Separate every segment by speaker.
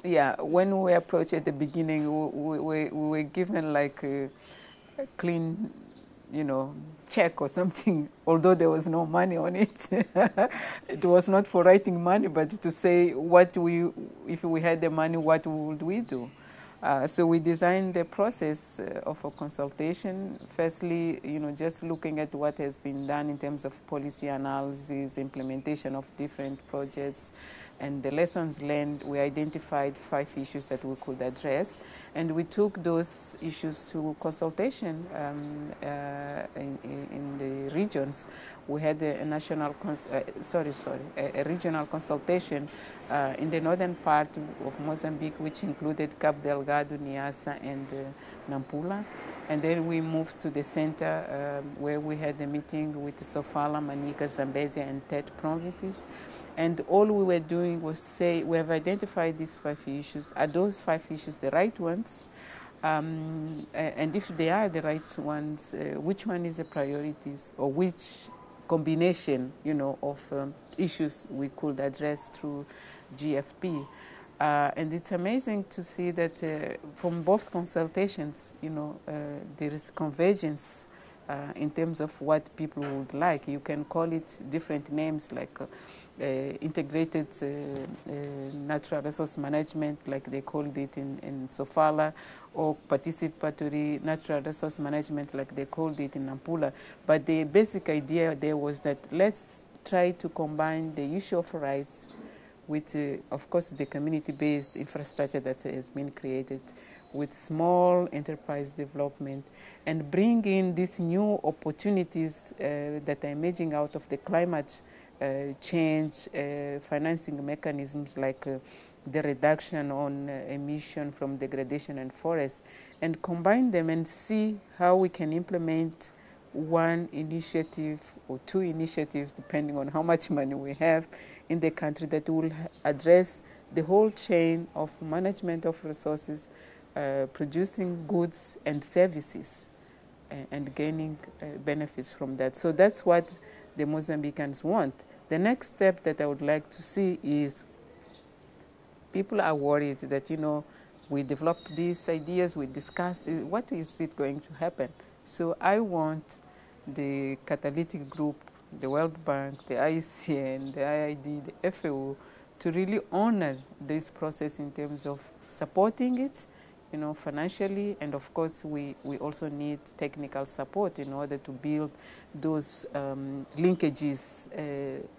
Speaker 1: Yeah, when we approached at the beginning, we were given like a clean, you know, check or something, although there was no money on it. It was not for writing money, but to say if we had the money, what would we do? So we designed a process of a consultation. Firstly, just looking at what has been done in terms of policy analysis, implementation of different projects, and the lessons learned. We identified 5 issues that we could address, and we took those issues to consultation in the regions. We had a regional consultation in the northern part of Mozambique, which included Cabo Delgado, Niassa, and Nampula. And then we moved to the center where we had a meeting with Sofala, Manica, Zambezia, and Tet provinces. And all we were doing was say, we have identified these 5 issues. Are those 5 issues the right ones? And if they are the right ones, which one is the priorities, or which combination, of issues we could address through GFP? And it's amazing to see that from both consultations, there is convergence in terms of what people would like. You can call it different names like integrated natural resource management, like they called it in Sofala, or participatory natural resource management, like they called it in Nampula. But the basic idea there was that let's try to combine the issue of rights with, of course, the community-based infrastructure that has been created, with small enterprise development, and bring in these new opportunities that are emerging out of the climate change financing mechanisms, like the reduction on emission from degradation and forests, and combine them and see how we can implement one initiative or 2 initiatives, depending on how much money we have in the country, that will address the whole chain of management of resources, producing goods and services, and gaining benefits from that. So that's what the Mozambicans want. The next step that I would like to see is, people are worried that, we develop these ideas, we discuss, what is it going to happen? So I want the catalytic group, the World Bank, the ICN, the IID, the FAO, to really honor this process in terms of supporting it, financially, and of course we also need technical support in order to build those linkages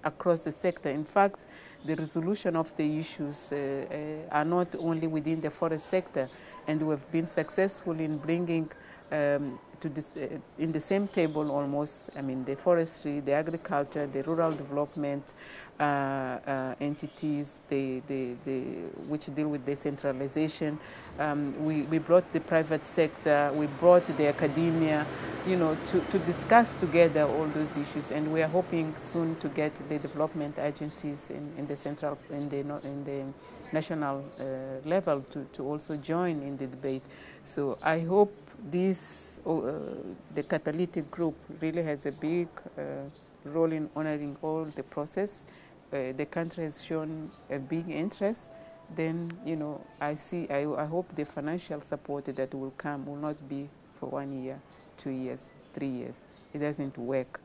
Speaker 1: across the sector. In fact, the resolution of the issues are not only within the forest sector, and we have been successful in bringing in the same table almost, the forestry, the agriculture, the rural development entities, which deal with decentralization. We brought the private sector, we brought the academia, to discuss together all those issues, and we are hoping soon to get the development agencies in the national level to also join in the debate. So I hope the catalytic group really has a big role in honoring all the process. The country has shown a big interest. Then, I hope the financial support that will come will not be for 1 year, 2 years, 3 years. It doesn't work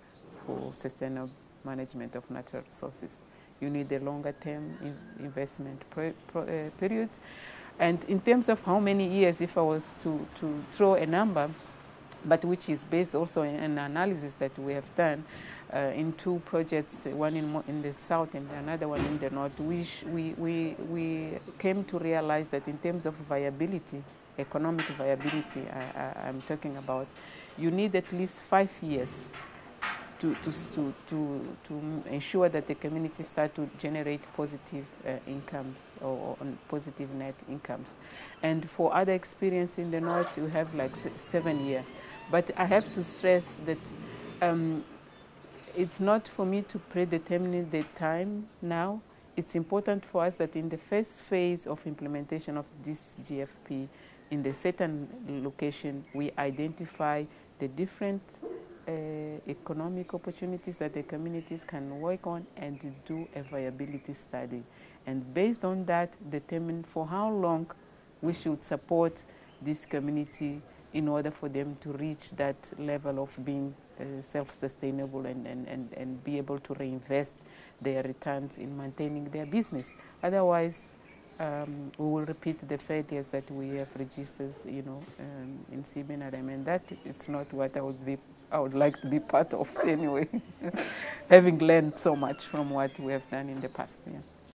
Speaker 1: for sustainable management of natural resources. You need a longer term investment period. And in terms of how many years, if I was to throw a number, but which is based also in an analysis that we have done in 2 projects, one in the south and another one in the north, we came to realize that in terms of viability, economic viability, I'm talking about, you need at least 5 years to ensure that the communities start to generate positive incomes or positive net incomes. And for other experience in the north, you have like 7 years. But I have to stress that it's not for me to predetermine the time now. It's important for us that in the first phase of implementation of this GFP, in the certain location, we identify the different economic opportunities that the communities can work on and do a viability study. and based on that, determine for how long we should support this community in order for them to reach that level of being self-sustainable and be able to reinvest their returns in maintaining their business. Otherwise, we will repeat the failures that we have registered, in CBNRM, and that is not what I would like to be part of anyway, having learned so much from what we have done in the past. Yeah.